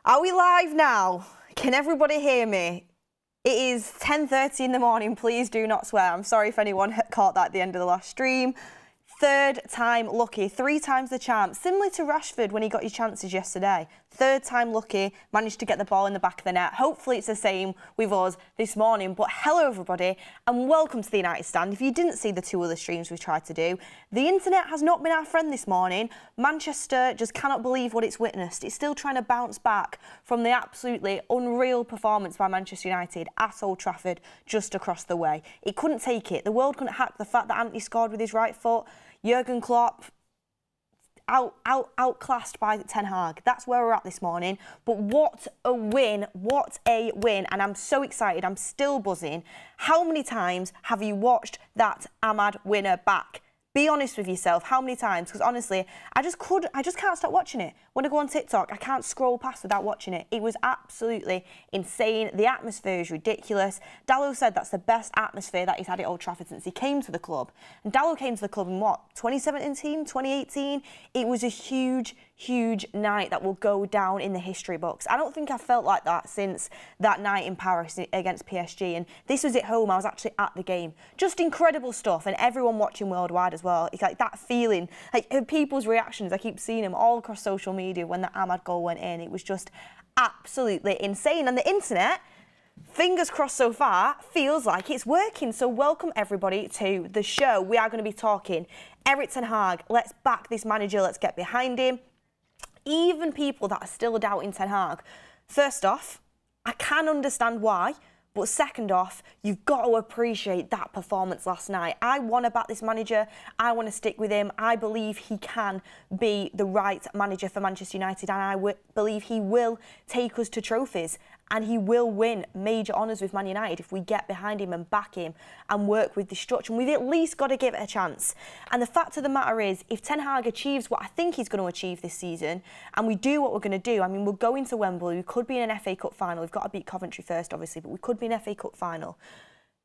Are we live now? Can everybody hear me? It is 10:30 in the morning. Please do not swear. I'm sorry if anyone caught that at the end of the last stream. Third time lucky, 3 times the chance. Similar to Rashford when he got his chances yesterday. Third time lucky, managed to get the ball in the back of the net. Hopefully it's the same with us this morning. But hello everybody and welcome to the United Stand. If you didn't see the 2 other streams we've tried to do, the internet has not been our friend this morning. Manchester just cannot believe what it's witnessed. It's still trying to bounce back from the absolutely unreal performance by Manchester United at Old Trafford just across the way. It couldn't take it. The world couldn't hack the fact that Antony scored with his right foot. Jurgen Klopp outclassed by Ten Hag. That's where we're at this morning. But what a win, what a win. And I'm so excited, I'm still buzzing. How many times have you watched that Ahmad winner back? Be honest with yourself, how many times? Because honestly, I just can't stop watching it. When I go on TikTok, I can't scroll past without watching it. It was absolutely insane. The atmosphere is ridiculous. Diallo said that's the best atmosphere that he's had at Old Trafford since he came to the club. And Diallo came to the club in what, 2017, 2018? It was a huge, huge night that will go down in the history books. I don't think I've felt like that since that night in Paris against PSG. And this was at home, I was actually at the game. Just incredible stuff, and everyone watching worldwide as well. It's like that feeling, like people's reactions, I keep seeing them all across social media when the Ahmad goal went in. It was just absolutely insane. And the internet, fingers crossed so far, feels like it's working. So welcome everybody to the show. We are going to be talking Erik Ten Hag. Let's back this manager, let's get behind him. Even people that are still doubting Ten Hag. First off, I can understand why. But second off, you've got to appreciate that performance last night. I want to back this manager. I want to stick with him. I believe he can be the right manager for Manchester United, and I believe he will take us to trophies. And he will win major honours with Man United if we get behind him and back him and work with the structure. And we've at least got to give it a chance. And the fact of the matter is, if Ten Hag achieves what I think he's going to achieve this season, and we do what we're going to do, I mean, we're going to Wembley, we could be in an FA Cup final. We've got to beat Coventry first, obviously, but we could be in an FA Cup final.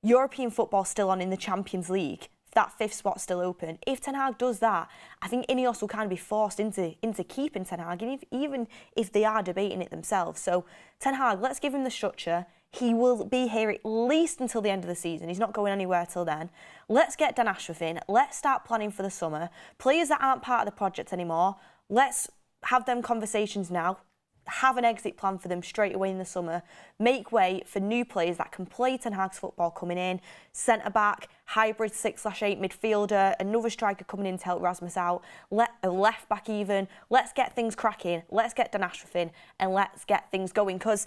European football still on in the Champions League. That 5th spot's still open. If Ten Hag does that, I think Ineos will kind of be forced into keeping Ten Hag, even if they are debating it themselves. So Ten Hag, let's give him the structure. He will be here at least until the end of the season. He's not going anywhere till then. Let's get Dan Ashworth in. Let's start planning for the summer. Players that aren't part of the project anymore, let's have them conversations now. Have an exit plan for them straight away in the summer. Make way for new players that can play Ten Hag's football coming in. Centre-back, hybrid 6/8 midfielder, another striker coming in to help Rasmus out. A left-back even. Let's get things cracking. Let's get Dan Ashworth in and let's get things going, because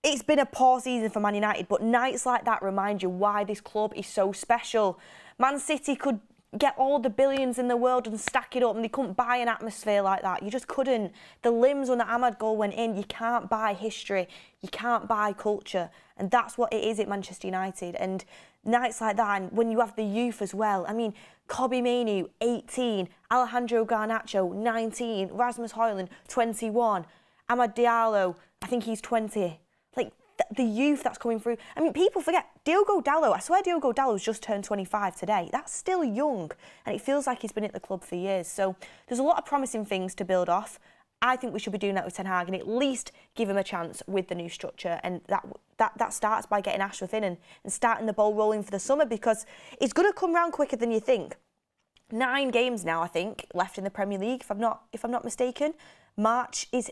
it's been a poor season for Man United, but nights like that remind you why this club is so special. Man City could get all the billions in the world and stack it up, and they couldn't buy an atmosphere like that. You just couldn't. The limbs when the Ahmad goal went in, you can't buy history, you can't buy culture, and that's what it is at Manchester United. And nights like that, and when you have the youth as well, I mean, Kobbie Mainoo, 18, Alejandro Garnacho, 19, Rasmus Højlund, 21, Amad Diallo, I think he's 20. Like, the youth that's coming through. I mean, people forget, Diogo Dalot, I swear Diogo Dalot's just turned 25 today. That's still young, and it feels like he's been at the club for years. So there's a lot of promising things to build off. I think we should be doing that with Ten Hag and at least give him a chance with the new structure. And that starts by getting Ashworth in and starting the ball rolling for the summer, because it's going to come round quicker than you think. 9 games now, I think, left in the Premier League, if I'm not mistaken. March is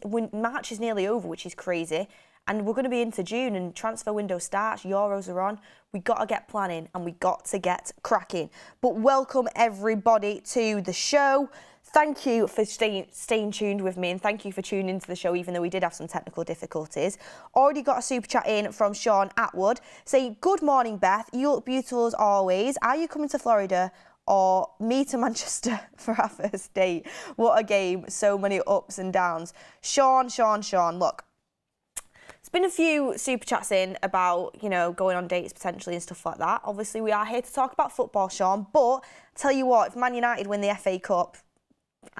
nearly over, which is crazy. And we're going to be into June and transfer window starts, Euros are on. We got to get planning and we got to get cracking. But welcome everybody to the show. Thank you for staying tuned with me, and thank you for tuning into the show even though we did have some technical difficulties. Already got a super chat in from Sean Atwood saying, good morning Beth, you look beautiful as always. Are you coming to Florida or me to Manchester for our first date? What a game, so many ups and downs. Sean, look. There's been a few super chats in about, you know, going on dates potentially and stuff like that. Obviously, we are here to talk about football, Sean. But tell you what, if Man United win the FA Cup,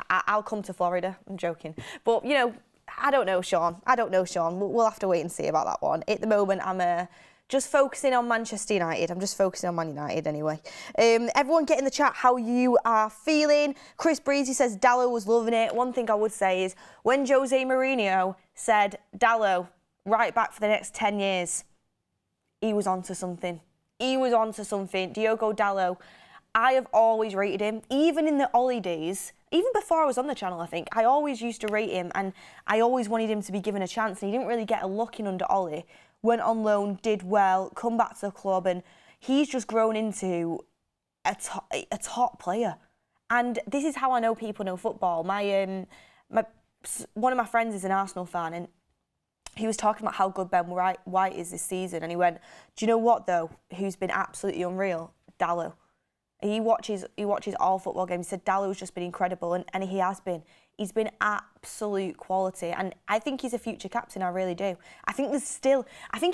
I'll come to Florida. I'm joking. But, you know, I don't know, Sean. We'll have to wait and see about that one. At the moment, I'm just focusing on Manchester United. I'm just focusing on Man United anyway. Everyone get in the chat how you are feeling. Chris Breezy says Diallo was loving it. One thing I would say is when Jose Mourinho said Diallo right back for the next 10 years, he was onto something. He was onto something. Diogo Diallo, I have always rated him, even in the Ollie days. Even before I was on the channel, I think, I always used to rate him and I always wanted him to be given a chance, and he didn't really get a look in under Ollie. Went on loan, did well, come back to the club, and he's just grown into a top player. And this is how I know people know football. One of my friends is an Arsenal fan, and he was talking about how good Ben White is this season, and he went, do you know what, though, who's been absolutely unreal? Diallo. He watches all football games. He said Diallo's just been incredible, and he has been. He's been absolute quality, and I think he's a future captain. I really do. I think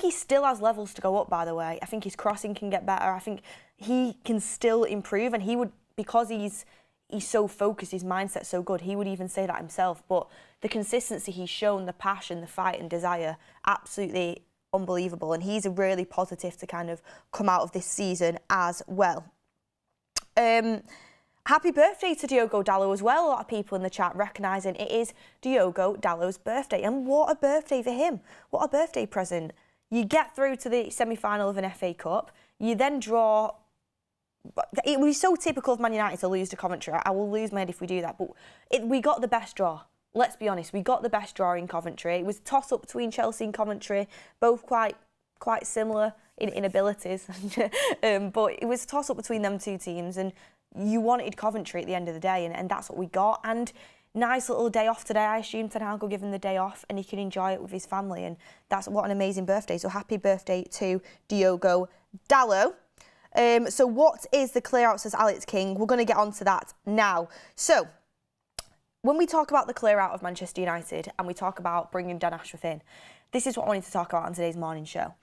he still has levels to go up. By the way, I think his crossing can get better. I think he can still improve, and he would, because he's so focused, his mindset's so good. He would even say that himself. But the consistency he's shown, the passion, the fight, and desire, absolutely unbelievable. And he's really positive to kind of come out of this season as well. Happy birthday to Diogo Diallo as well. A lot of people in the chat recognising it is Diogo Dallo's birthday. And what a birthday for him. What a birthday present. You get through to the semi-final of an FA Cup. You then draw... It would be so typical of Man United to lose to Coventry. I will lose my head if we do that. But we got the best draw. Let's be honest. We got the best draw in Coventry. It was a toss-up between Chelsea and Coventry. Both quite similar in abilities. But it was a toss-up between them two teams. And you wanted Coventry at the end of the day, and that's what we got. And nice little day off today. I assume Ten Hag will give him the day off and he can enjoy it with his family, and that's what an amazing birthday. So happy birthday to Diogo Diallo. So what is the clear-out, says Alex King. We're going to get on to that now. So when we talk about the clear-out of Manchester United and we talk about bringing Dan Ashworth in, this is what I wanted to talk about on today's morning show.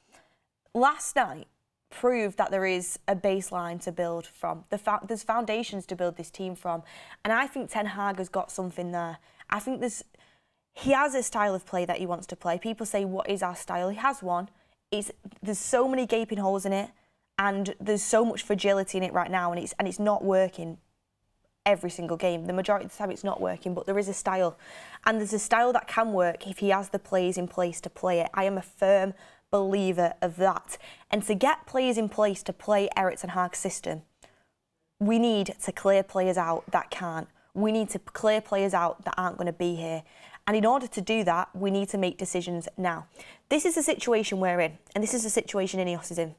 Last night proved that there is a baseline to build from. There's foundations to build this team from. And I think Ten Hag has got something there. I think he has a style of play that he wants to play. People say, what is our style? He has one. There's so many gaping holes in it, and there's so much fragility in it right now, and it's not working every single game. The majority of the time it's not working, but there is a style. And there's a style that can work if he has the players in place to play it. I am a firm believer of that. And to get players in place to play Erik ten Hag's system, we need to clear players out that can't. We need to clear players out that aren't going to be here. And in order to do that, we need to make decisions now. This is the situation we're in, and this is the situation Ineos is in.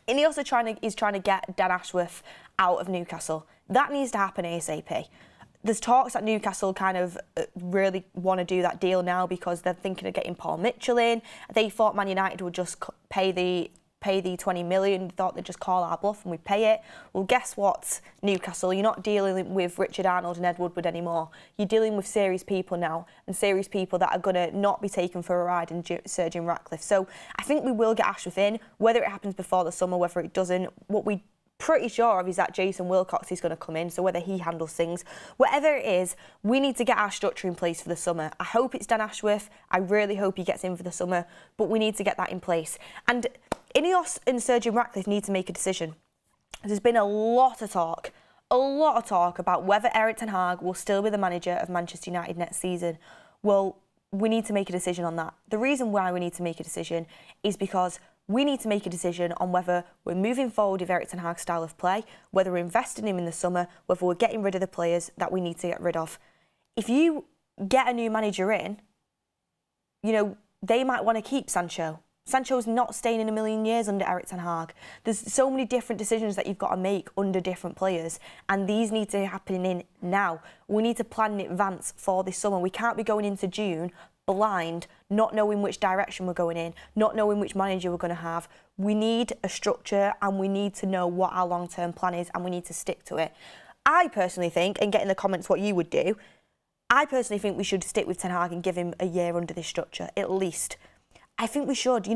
Ineos is trying to get Dan Ashworth out of Newcastle. That needs to happen ASAP. There's talks that Newcastle kind of really want to do that deal now because they're thinking of getting Paul Mitchell in. They thought Man United would just pay the 20 million, thought they'd just call our bluff and we'd pay it. Well, guess what, Newcastle? You're not dealing with Richard Arnold and Ed Woodward anymore. You're dealing with serious people now, and serious people that are going to not be taken for a ride in Sir Jim Ratcliffe. So I think we will get Ashworth in, whether it happens before the summer, whether it doesn't. What we pretty sure of is that Jason Wilcox is going to come in, so whether he handles things, whatever it is, we need to get our structure in place for the summer. I hope it's Dan Ashworth. I really hope he gets in for the summer, but we need to get that in place. And Ineos and Sir Jim Ratcliffe need to make a decision. There's been a lot of talk about whether Erik ten Hag will still be the manager of Manchester United next season. Well, we need to make a decision on that. The reason why we need to make a decision is because we need to make a decision on whether we're moving forward with Erik ten Hag's style of play, whether we're investing in him in the summer, whether we're getting rid of the players that we need to get rid of. If you get a new manager in, they might want to keep Sancho. Sancho's not staying in a million years under Erik ten Hag. There's so many different decisions that you've got to make under different players, and these need to happen in now. We need to plan in advance for this summer. We can't be going into June blind, not knowing which direction we're going in, not knowing which manager we're going to have. We need a structure, and we need to know what our long-term plan is, and we need to stick to it. I personally think, and get in the comments what you would do, I personally think we should stick with Ten Hag and give him a year under this structure, at least. I think we should,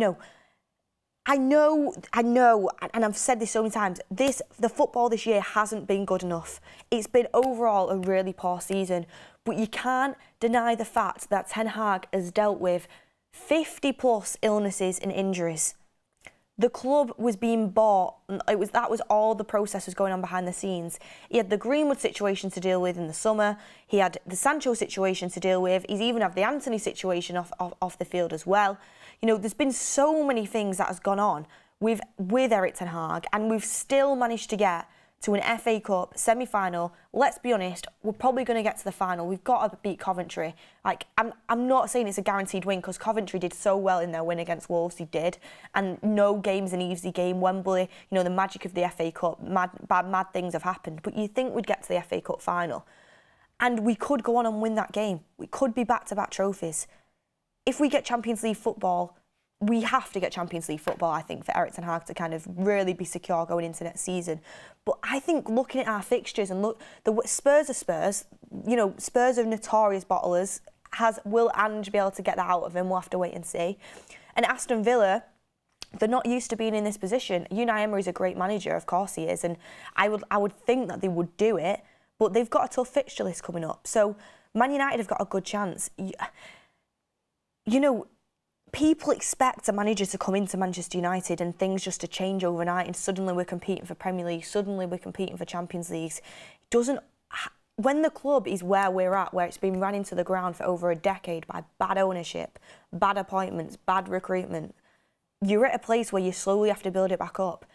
I know, and I've said this so many times, the football this year hasn't been good enough. It's been overall a really poor season, but you can't deny the fact that Ten Hag has dealt with 50 plus illnesses and injuries. The club was being bought. That was all the process was going on behind the scenes. He had the Greenwood situation to deal with in the summer. He had the Sancho situation to deal with. He's even had the Antony situation off the field as well. You know, there's been so many things that has gone on with Erik ten Hag, and we've still managed to get to an FA Cup semi-final. Let's be honest, we're probably going to get to the final. We've got to beat Coventry. Like, I'm not saying it's a guaranteed win, because Coventry did so well in their win against Wolves. He did, and no game's an easy game. Wembley, you know, the magic of the FA Cup. Mad things have happened, but you think we'd get to the FA Cup final, and we could go on and win that game. We could be back-to-back trophies. If we get Champions League football, we have to get Champions League football, I think, for Erik ten Hag to kind of really be secure going into next season. But I think looking at our fixtures and look, the Spurs are Spurs. You know, Spurs are notorious bottlers. Will Ange be able to get that out of him? We'll have to wait and see. And Aston Villa, they're not used to being in this position. Unai Emery's a great manager, of course he is, and I would think that they would do it, but they've got a tough fixture list coming up. So Man United have got a good chance. You know, people expect a manager to come into Manchester United and things just to change overnight, and suddenly we're competing for Premier League, suddenly we're competing for Champions Leagues. When the club is where we're at, where it's been run into the ground for over a decade by bad ownership, bad appointments, bad recruitment, you're at a place where you slowly have to build it back up.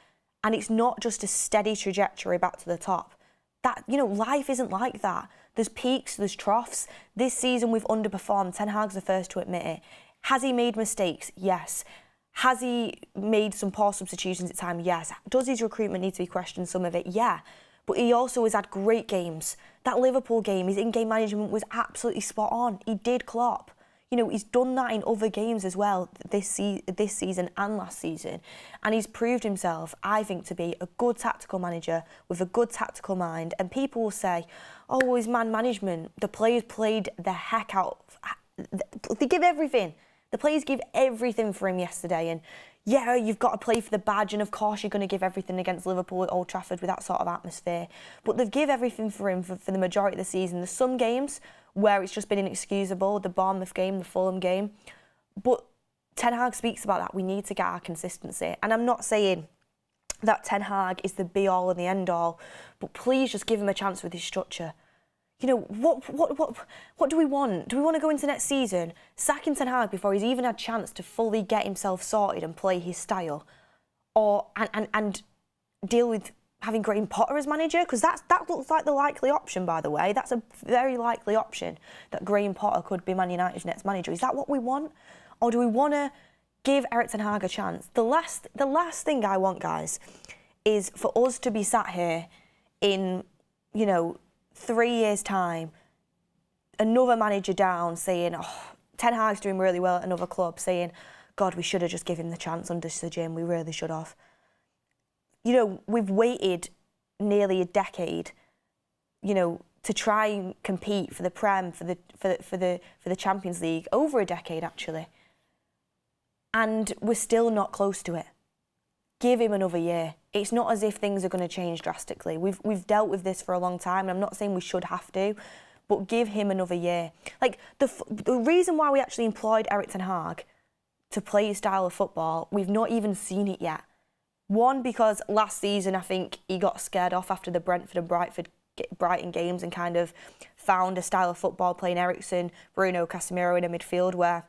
And it's not just a steady trajectory back to the top. That, you know, life isn't like that. There's peaks, there's troughs. This season we've underperformed. Ten Hag's the first to admit it. Has he made mistakes? Yes. Has he made some poor substitutions at times? Yes. Does his recruitment need to be questioned? Some of it, yeah. But he also has had great games. That Liverpool game, his in-game management was absolutely spot on. He did Klopp. You know, he's done that in other games as well, this season and last season. And he's proved himself, I think, to be a good tactical manager with a good tactical mind. And people will say, oh, well, his man management, the players played the heck out. They give everything. The players give everything for him yesterday, and yeah, you've got to play for the badge, and of course you're going to give everything against Liverpool at Old Trafford with that sort of atmosphere. But they've give everything for him for the majority of the season. There's some games where it's just been inexcusable, the Bournemouth game, the Fulham game. But Ten Hag speaks about that. We need to get our consistency. And I'm not saying that Ten Hag is the be-all and the end-all, but please just give him a chance with his structure. You know, what do we want? Do we want to go into next season sacking Ten Hag before he's even had a chance to fully get himself sorted and play his style? Or and deal with having Graham Potter as manager? Because that looks like the likely option, by the way. That's a very likely option, that Graham Potter could be Man United's next manager. Is that what we want? Or do we want to give Erik ten Hag a chance? The last thing I want, guys, is for us to be sat here in, you know, 3 years' time, another manager down saying, oh, Ten Hag's doing really well at another club, saying, God, we should have just given him the chance under Sir Jim, we really should have. You know, we've waited nearly a decade, you know, to try and compete for the Prem, for the Champions League, over a decade actually. And we're still not close to it. Give him another year. It's not as if things are going to change drastically. We've dealt with this for a long time, and I'm not saying we should have to, but give him another year. Like, the reason why we actually employed Erik ten Hag to play his style of football, we've not even seen it yet. One, because last season I think he got scared off after the Brentford and Brighton games and kind of found a style of football playing Eriksen, Bruno, Casemiro in a midfield where,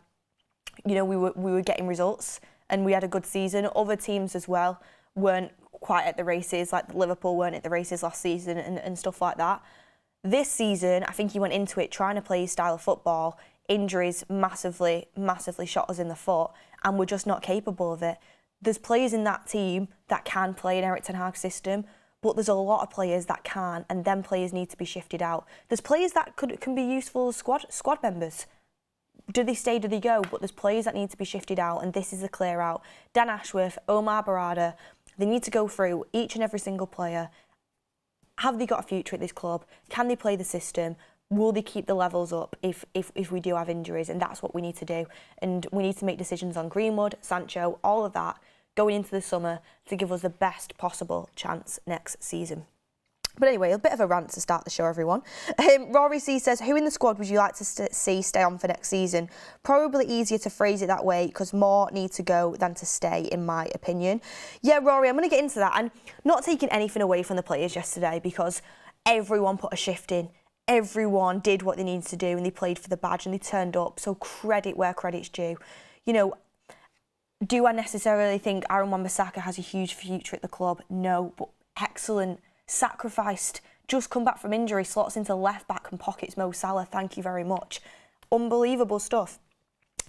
you know, we were getting results and we had a good season. Other teams as well weren't quite at the races, like Liverpool weren't at the races last season and stuff like that. This season, I think he went into it trying to play his style of football. Injuries massively shot us in the foot, and we're just not capable of it. There's players in that team that can play in Erik ten Hag's system, but there's a lot of players that can't, and them players need to be shifted out. There's players that can be useful as squad members. Do they stay, do they go? But there's players that need to be shifted out, and this is a clear out. Dan Ashworth, Omar Barada, they need to go through each and every single player. Have they got a future at this club? Can they play the system? Will they keep the levels up if we do have injuries? And that's what we need to do. And we need to make decisions on Greenwood, Sancho, all of that, going into the summer to give us the best possible chance next season. But anyway, a bit of a rant to start the show, everyone. Rory C says, who in the squad would you like to see stay on for next season? Probably easier to phrase it that way because more need to go than to stay, in my opinion. Yeah, Rory, I'm going to get into that. And not taking anything away from the players yesterday because everyone put a shift in. Everyone did what they needed to do and they played for the badge and they turned up. So credit where credit's due. You know, do I necessarily think Aaron Wan-Bissaka has a huge future at the club? No, but excellent. Sacrificed, just come back from injury, slots into left back and pockets Mo Salah, thank you very much. Unbelievable stuff.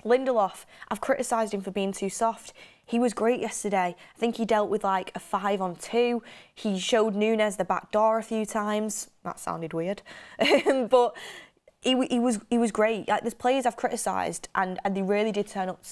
Lindelof, I've criticised him for being too soft. He was great yesterday. I think he dealt with like a 5-on-2. He showed Núñez the back door a few times. That sounded weird. But he was great. Like, there's players I've criticised and they really did turn up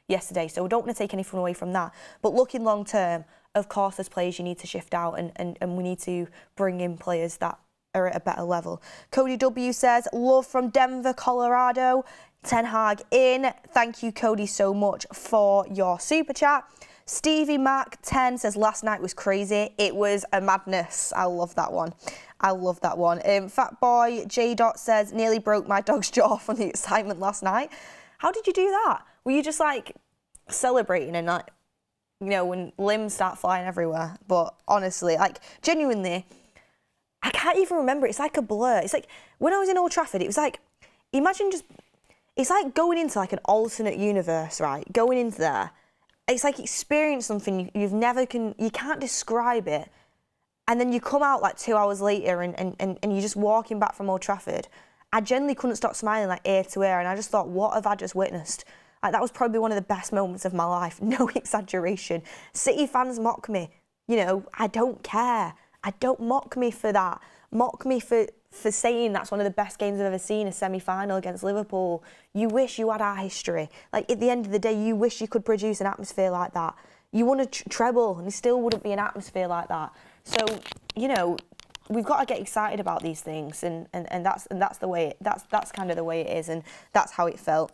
yesterday. So I don't want to take anything away from that. But looking long term, of course, as players, you need to shift out and we need to bring in players that are at a better level. Cody W says, love from Denver, Colorado. Ten Hag in. Thank you, Cody, so much for your super chat. Stevie Mac 10 says, last night was crazy. It was a madness. I love that one. I love that one. Fat Boy J. Dot says, nearly broke my dog's jaw from the excitement last night. How did you do that? Were you just like celebrating and like, you know, when limbs start flying everywhere? But honestly, like, genuinely, I can't even remember. It's like a blur. It's like when I was in Old Trafford, it was like, imagine just, it's like going into like an alternate universe, right? Going into there. It's like experience something you can't describe it. And then you come out like 2 hours later and you're just walking back from Old Trafford. I genuinely couldn't stop smiling like ear to ear. And I just thought, what have I just witnessed? Like, that was probably one of the best moments of my life. No exaggeration. City fans mock me. You know, I don't care. Mock me for that. Mock me for saying that's one of the best games I've ever seen, a semi-final against Liverpool. You wish you had our history. Like, at the end of the day, you wish you could produce an atmosphere like that. You want a treble, and it still wouldn't be an atmosphere like that. So, you know, we've got to get excited about these things, and that's the way that's kind of the way it is, and that's how it felt.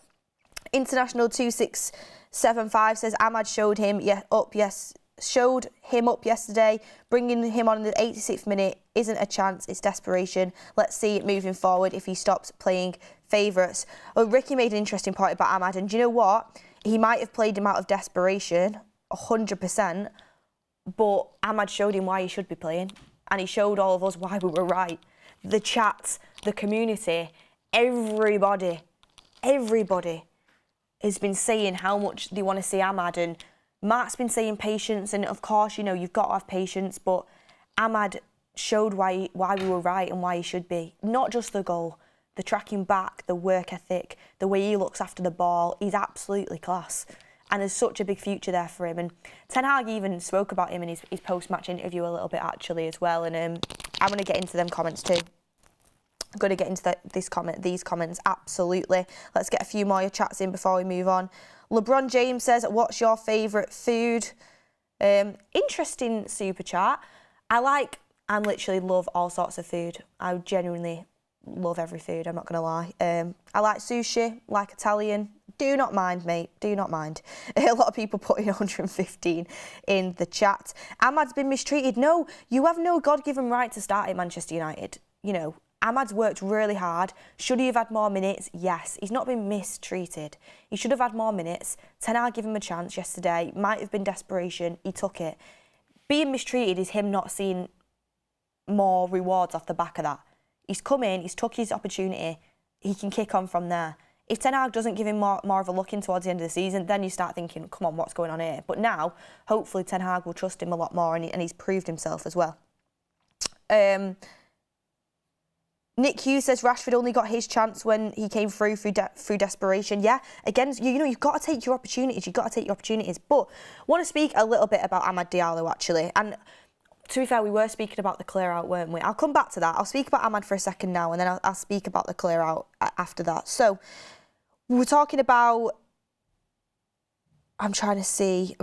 International 2675 says Ahmad showed him up yesterday. Bringing him on in the 86th minute isn't a chance, it's desperation. Let's see it moving forward if he stops playing favourites. Well, Ricky made an interesting point about Ahmad, and do you know what? He might have played him out of desperation, 100%, but Ahmad showed him why he should be playing, and he showed all of us why we were right. The chat, the community, everybody has been saying how much they want to see Ahmad, and Mark's been saying patience, and of course, you know, you've got to have patience, but Ahmad showed why we were right and why he should be. Not just the goal, the tracking back, the work ethic, the way he looks after the ball. He's absolutely class. And there's such a big future there for him. And Ten Hag even spoke about him in his post-match interview a little bit, actually, as well. And I'm going to get into them comments too. I'm going to get into these comments, absolutely. Let's get a few more chats in before we move on. LeBron James says, what's your favourite food? Interesting super chat. I literally love all sorts of food. I genuinely love every food, I'm not going to lie. I like sushi, like Italian. Do not mind, mate. Do not mind. A lot of people put in 115 in the chat. Ahmad's been mistreated. No, you have no God-given right to start at Manchester United. You know, Ahmad's worked really hard. Should he have had more minutes? Yes. He's not been mistreated. He should have had more minutes. Ten Hag gave him a chance yesterday. Might have been desperation. He took it. Being mistreated is him not seeing more rewards off the back of that. He's come in, he's took his opportunity. He can kick on from there. If Ten Hag doesn't give him more of a look in towards the end of the season, then you start thinking, come on, what's going on here? But now, hopefully, Ten Hag will trust him a lot more, and he's proved himself as well. Nick Hughes says Rashford only got his chance when he came through desperation. Yeah, again, you know, you've got to take your opportunities. But I want to speak a little bit about Amad Diallo, actually. And to be fair, we were speaking about the clear-out, weren't we? I'll come back to that. I'll speak about Amad for a second now, and then I'll speak about the clear-out after that. So, we were talking about I'm trying to see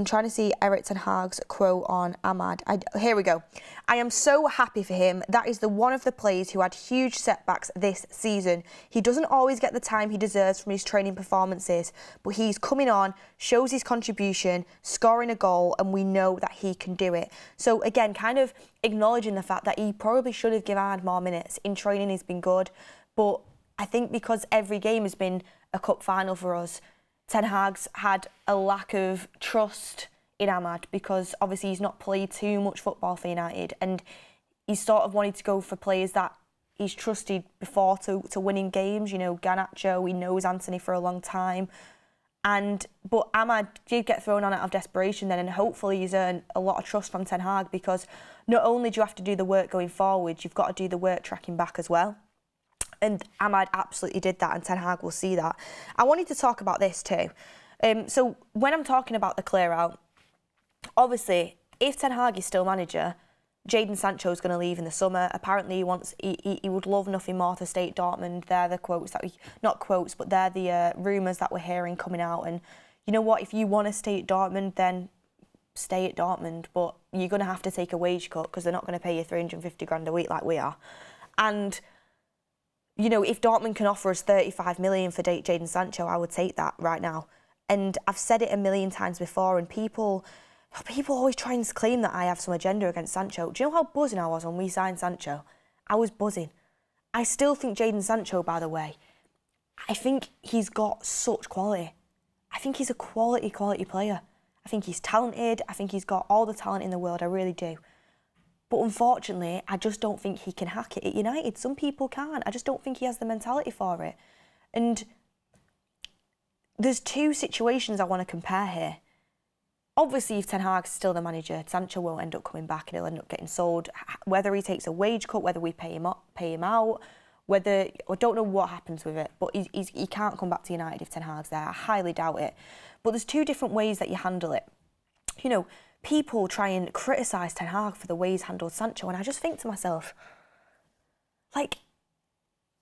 Erik ten Hag's quote on Amad. Here we go. I am so happy for him. That is one of the players who had huge setbacks this season. He doesn't always get the time he deserves from his training performances, but he's coming on, shows his contribution, scoring a goal, and we know that he can do it. So again, kind of acknowledging the fact that he probably should have given Amad more minutes. In training, he's been good, but I think because every game has been a cup final for us, Ten Hag's had a lack of trust in Amad because obviously he's not played too much football for United, and he's sort of wanted to go for players that he's trusted before to winning games. You know, Garnacho, he knows Antony for a long time. But Amad did get thrown on out of desperation then, and hopefully he's earned a lot of trust from Ten Hag, because not only do you have to do the work going forward, you've got to do the work tracking back as well. And Amad absolutely did that, and Ten Hag will see that. I wanted to talk about this too. So when I'm talking about the clear out, obviously, if Ten Hag is still manager, Jadon Sancho is going to leave in the summer. Apparently, he would love nothing more to stay at Dortmund. They're the quotes that not quotes, but they're the rumours that we're hearing coming out. And you know what? If you want to stay at Dortmund, then stay at Dortmund. But you're going to have to take a wage cut because they're not going to pay you 350 grand a week like we are. And you know, if Dortmund can offer us 35 million for Jadon Sancho, I would take that right now. And I've said it a million times before, and people always try and claim that I have some agenda against Sancho. Do you know how buzzing I was when we signed Sancho? I was buzzing. I still think Jadon Sancho, by the way, I think he's got such quality. I think he's a quality player. I think he's talented. I think he's got all the talent in the world. I really do. But unfortunately, I just don't think he can hack it at United. Some people can't. I just don't think he has the mentality for it. And there's two situations I want to compare here. Obviously, if Ten Hag's still the manager, Sancho won't end up coming back and he'll end up getting sold. Whether he takes a wage cut, whether we pay him out, whether I don't know what happens with it, but he can't come back to United if Ten Hag's there. I highly doubt it. But there's two different ways that you handle it. You know, people try and criticise Ten Hag for the way he's handled Sancho, and I just think to myself, like,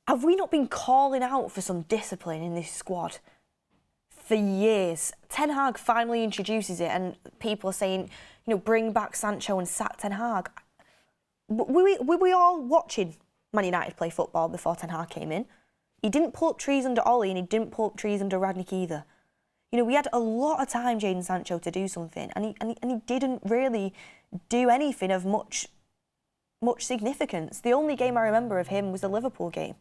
have we not been calling out for some discipline in this squad for years? Ten Hag finally introduces it, and people are saying, you know, bring back Sancho and sack Ten Hag. Were we all watching Man United play football before Ten Hag came in? He didn't pull up trees under Ollie, and he didn't pull up trees under Radnick either. You know, we had a lot of time, Jadon Sancho, to do something, and he didn't really do anything of much significance. The only game I remember of him was the Liverpool game,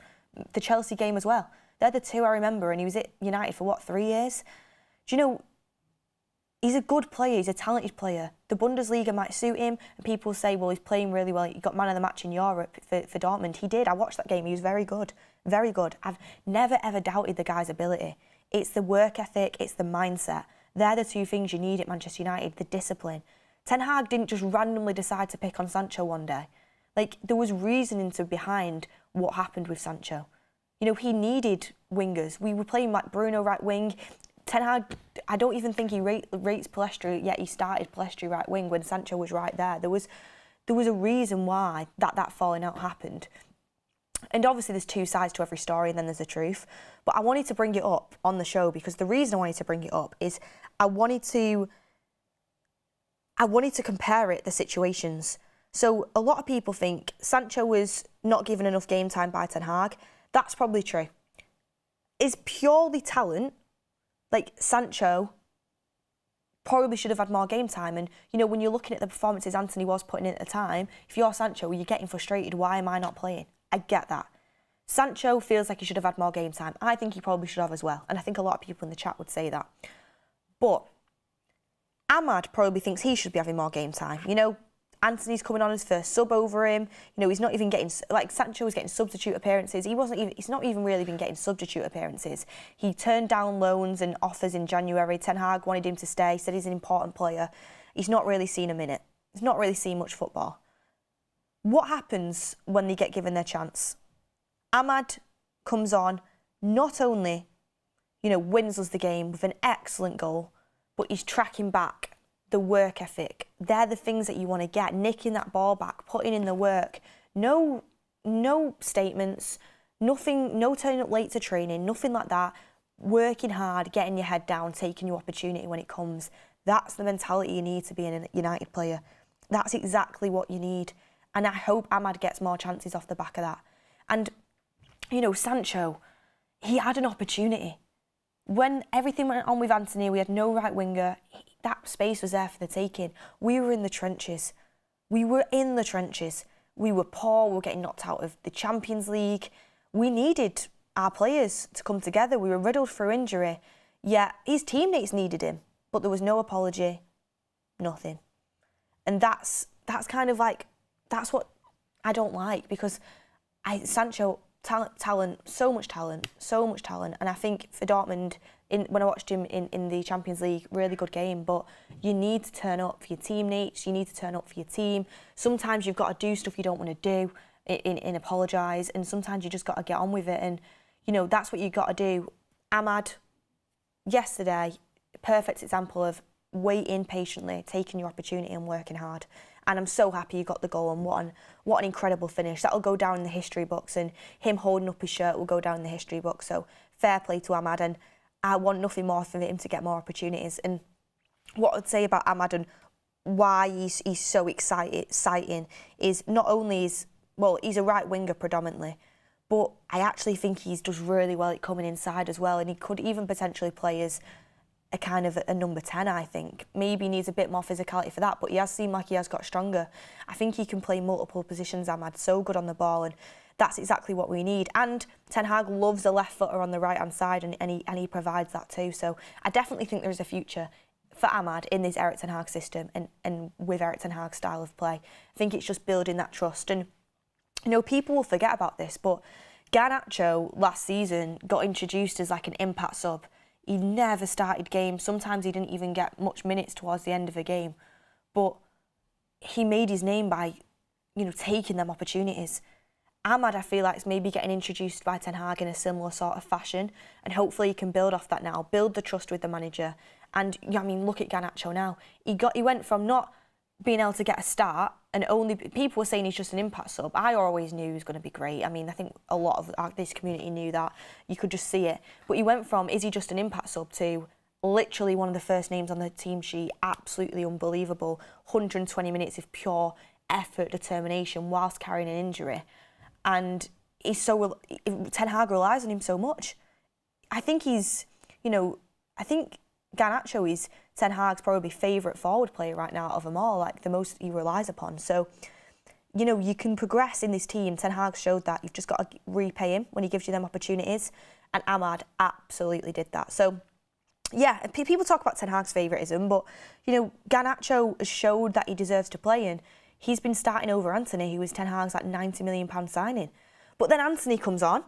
the Chelsea game as well. They're the two I remember, and he was at United for, 3 years? Do you know, he's a good player, he's a talented player. The Bundesliga might suit him, and people say, well, he's playing really well. He got man of the match in Europe for Dortmund. He did. I watched that game. He was very good, very good. I've never, ever doubted the guy's ability. It's the work ethic, it's the mindset. They're the two things you need at Manchester United, the discipline. Ten Hag didn't just randomly decide to pick on Sancho one day. Like, there was reasoning behind what happened with Sancho. You know, he needed wingers. We were playing like Bruno right wing. Ten Hag, I don't even think he rates Pellistri, yet he started Pellistri right wing when Sancho was right there. There was a reason why that falling out happened. And obviously there's two sides to every story, and then there's the truth. But I wanted to bring it up on the show because the reason I wanted to bring it up is I wanted to compare the situations. So a lot of people think Sancho was not given enough game time by Ten Hag. That's probably true. Is purely talent, like Sancho probably should have had more game time. And, you know, when you're looking at the performances Antony was putting in at the time, if you're Sancho, you're getting frustrated. Why am I not playing? I get that. Sancho feels like he should have had more game time. I think he probably should have as well. And I think a lot of people in the chat would say that. But Amad probably thinks he should be having more game time. You know, Antony's coming on as first sub over him. You know, he's not even getting, like Sancho was getting substitute appearances. He's not even really been getting substitute appearances. He turned down loans and offers in January. Ten Hag wanted him to stay, said he's an important player. He's not really seen a minute. He's not really seen much football. What happens when they get given their chance? Amad comes on, not only, you know, wins us the game with an excellent goal, but he's tracking back the work ethic. They're the things that you want to get, nicking that ball back, putting in the work. No statements, nothing, no turning up late to training, nothing like that. working hard, getting your head down, taking your opportunity when it comes. That's the mentality you need to be a United player. That's exactly what you need. And I hope Amad gets more chances off the back of that. And, you know, Sancho, he had an opportunity. When everything went on with Antony, we had no right winger. That space was there for the taking. We were in the trenches. We were in the trenches. We were poor. We were getting knocked out of the Champions League. We needed our players to come together. We were riddled through injury. Yet his teammates needed him. But there was no apology, nothing. And that's kind of like, that's what I don't like, because Sancho, talent, so much talent. And I think for Dortmund, when I watched him in the Champions League, really good game, but you need to turn up for your teammates, you need to turn up for your team. Sometimes you've got to do stuff you don't want to do and apologise, and sometimes you just got to get on with it, and, you know, that's what you got to do. Amad, yesterday, perfect example of waiting patiently, taking your opportunity and working hard. And I'm so happy you got the goal, and what an incredible finish. That'll go down in the history books, and him holding up his shirt will go down in the history books. So fair play to Amad, and I want nothing more for him to get more opportunities. And what I'd say about Amad and why he's so exciting is not only he's a right winger predominantly, but I actually think he does really well at coming inside as well, and he could even potentially play as a kind of a number 10, I think. Maybe he needs a bit more physicality for that, but he has seemed like he has got stronger. I think he can play multiple positions, Amad, so good on the ball, and that's exactly what we need. And Ten Hag loves a left footer on the right-hand side, and he provides that too. So I definitely think there's a future for Amad in this Erik Ten Hag system and with Erik Ten Hag's style of play. I think it's just building that trust. And, you know, people will forget about this, but Garnacho last season got introduced as like an impact sub. He never started games. Sometimes he didn't even get much minutes towards the end of a game. But he made his name by, you know, taking them opportunities. Amad, I feel like, is maybe getting introduced by Ten Hag in a similar sort of fashion. And hopefully he can build off that now, build the trust with the manager. And, I mean, look at Garnacho now. He went from not being able to get a start, and only people were saying he's just an impact sub. I always knew he was going to be great. I mean, I think a lot of this community knew that. You could just see it. But he went from, is he just an impact sub, to literally one of the first names on the team sheet. Absolutely unbelievable. 120 minutes of pure effort, determination, whilst carrying an injury. And Ten Hag relies on him so much. I think I think Garnacho is Ten Hag's probably favourite forward player right now of them all, like the most he relies upon. So, you know, you can progress in this team. Ten Hag showed that. You've just got to repay him when he gives you them opportunities. And Amad absolutely did that. So, yeah, people talk about Ten Hag's favouritism, but, you know, Garnacho has showed that he deserves to play, and he's been starting over Antony, who was Ten Hag's like £90 million signing. But then Antony comes on,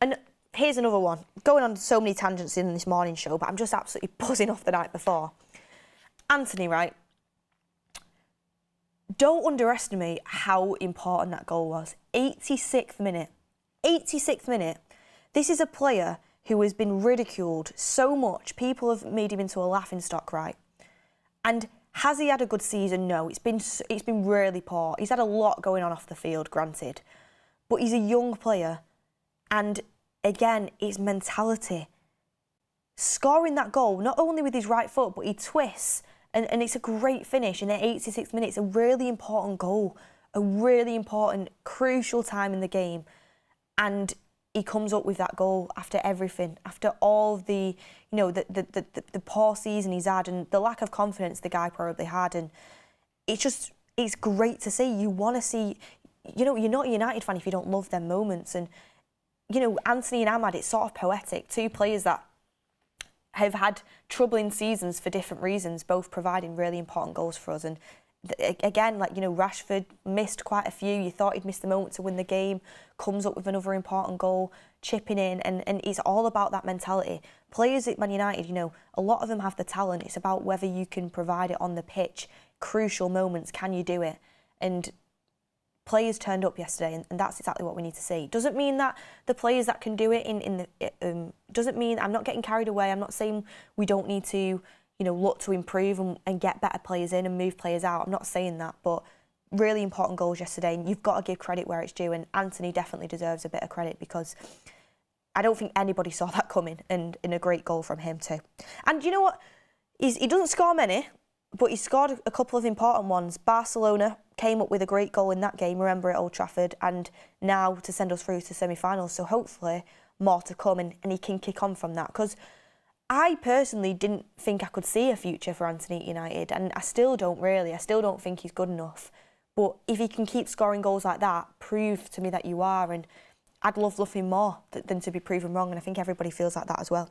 and here's another one. Going on so many tangents in this morning show, but I'm just absolutely buzzing off the night before. Antony, right? Don't underestimate how important that goal was. 86th minute. 86th minute. This is a player who has been ridiculed so much. People have made him into a laughingstock, right? And has he had a good season? No. It's been really poor. He's had a lot going on off the field, granted. But he's a young player. And again, his mentality. Scoring that goal, not only with his right foot, but he twists. And it's a great finish in the 86th minute. It's a really important goal. A really important, crucial time in the game. And he comes up with that goal after everything, after all the, you know, the poor season he's had and the lack of confidence the guy probably had. And it's great to see. You want to see, you know, you're not a United fan if you don't love them moments. And, you know, Antony and Amad, it's sort of poetic. Two players that have had troubling seasons for different reasons, both providing really important goals for us. And again, like, you know, Rashford missed quite a few. You thought he'd missed the moment to win the game, comes up with another important goal, chipping in, and it's all about that mentality. Players at Man United, you know, a lot of them have the talent. It's about whether you can provide it on the pitch. Crucial moments, can you do it? And players turned up yesterday, and that's exactly what we need to see. Doesn't mean that the players that can do it doesn't mean, I'm not getting carried away. I'm not saying we don't need to, you know, look to improve and get better players in and move players out. I'm not saying that, but really important goals yesterday, and you've got to give credit where it's due, and Antony definitely deserves a bit of credit because I don't think anybody saw that coming, and in a great goal from him too. And you know what? He doesn't score many, but he scored a couple of important ones. Barcelona came up with a great goal in that game, remember, at Old Trafford, and now to send us through to semi-finals. So hopefully more to come, and he can kick on from that. Because I personally didn't think I could see a future for Antony at United, and I still don't really. I still don't think he's good enough. But if he can keep scoring goals like that, prove to me that you are, and I'd love nothing more than to be proven wrong, and I think everybody feels like that as well.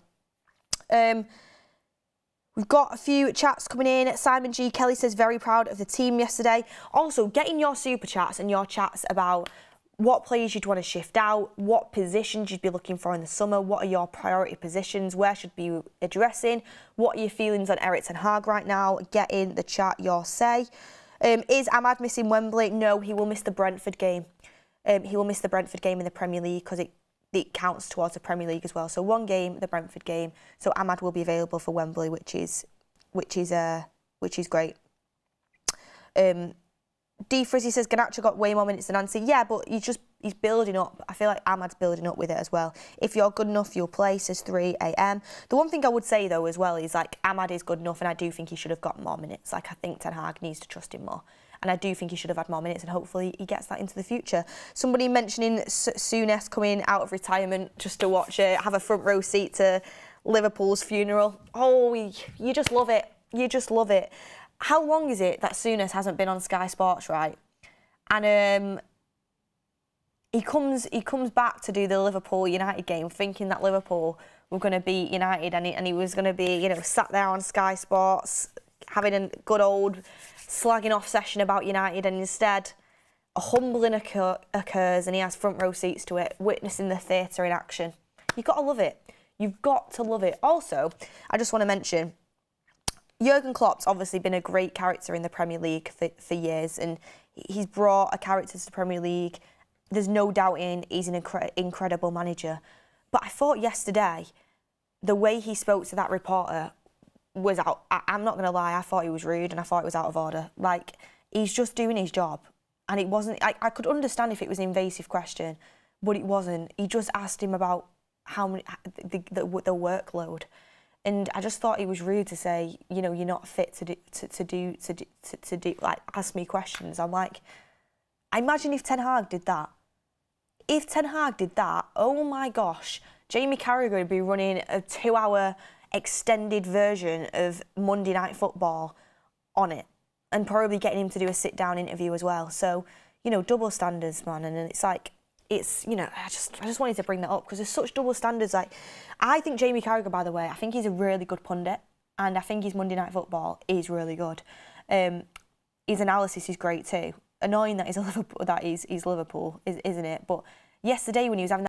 We've got a few chats coming in. Simon G. Kelly says, very proud of the team yesterday. Also, get in your super chats and your chats about what players you'd want to shift out, what positions you'd be looking for in the summer, what are your priority positions, where should be addressing, what are your feelings on Erik Ten Hag right now? Get in the chat your say. Is Amad missing Wembley? No, he will miss the Brentford game. He will miss the Brentford game in the Premier League because it counts towards the Premier League as well. So one game, the Brentford game. So Amad will be available for Wembley, which is great. D Frizzy says Garnacho got way more minutes than Nancy. Yeah, but he's building up. I feel like Amad's building up with it as well. If you're good enough, you'll play, says 3 AM. The one thing I would say though as well is like Amad is good enough, and I do think he should have got more minutes. Like I think Ten Hag needs to trust him more. And I do think he should have had more minutes, and hopefully he gets that into the future. Somebody mentioning Souness coming out of retirement just to watch it, have a front row seat to Liverpool's funeral. Oh, you just love it. You just love it. How long is it that Souness hasn't been on Sky Sports, right? And he comes back to do the Liverpool United game, thinking that Liverpool were going to beat United, and he was going to be, you know, sat there on Sky Sports having a good old slagging off session about United, and instead a humbling occurs and he has front row seats to it, witnessing the theatre in action. You've got to love it. You've got to love it. Also, I just want to mention, Jurgen Klopp's obviously been a great character in the Premier League for years, and he's brought a character to the Premier League. There's no doubting he's an incredible manager. But I thought yesterday, the way he spoke to that reporter was out. I'm not going to lie, I thought he was rude and I thought it was out of order. Like, he's just doing his job. And it wasn't, I could understand if it was an invasive question, but it wasn't. He just asked him about how many, the workload. And I just thought he was rude to say, you know, you're not fit to do like, ask me questions. I'm like, I imagine if Ten Hag did that. If Ten Hag did that, oh my gosh, Jamie Carragher would be running a 2-hour extended version of Monday Night Football on it, and probably getting him to do a sit-down interview as well. So, you know, double standards, man. And it's like, it's, you know, I just wanted to bring that up because there's such double standards. Like, I think Jamie Carragher, by the way, I think he's a really good pundit, and I think his Monday Night Football is really good. His analysis is great too. Annoying that he's Liverpool, isn't it? But yesterday when he was having